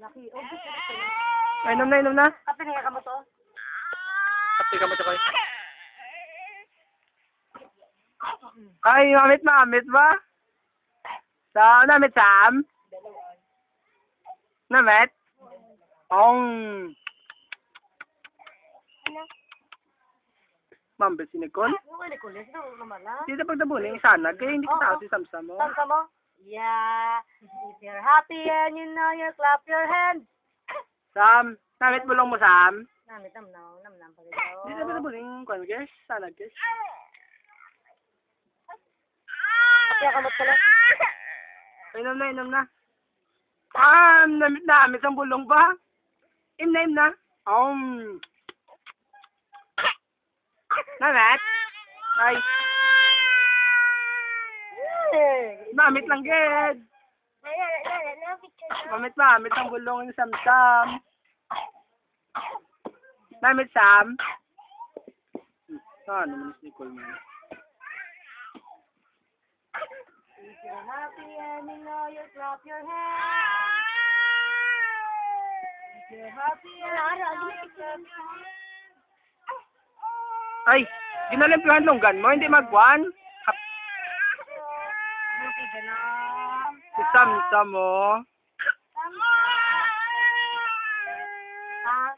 Laki. Oh, gusto. Ay, inom na, inom na. Kape na ka mo to? Kape ka mo to, Koy. Ay, mamit ba? Namit, Sam? Namit? Mambel si Nicole? Ano ni Kulis? Ito naman na. Hindi na pagdabunin yung sanag, kaya hindi ko tao si Samsam mo. Samsa mo? Yeah. If you're happy and you know you clap your hands. Sam, namit bulong mo, Sam? Namit nam pa rin. Hindi na pagdabunin yung kwan, guys? Sanag, guys? Kaya kamot pala. Inom na. Namit ang bulong ba? Im na. Namit? Ay. Namit lang, ged. Mamit ang bulong ni Samsam. Namit, Sam? Ano naman si Nicole mo? If you're happy and you know you clap your hands. If you're happy and you know you clap your hands. Ay, ginalimpihan longgan mo, hindi magwan. Buti ka na. Si Samsam mo. Ah,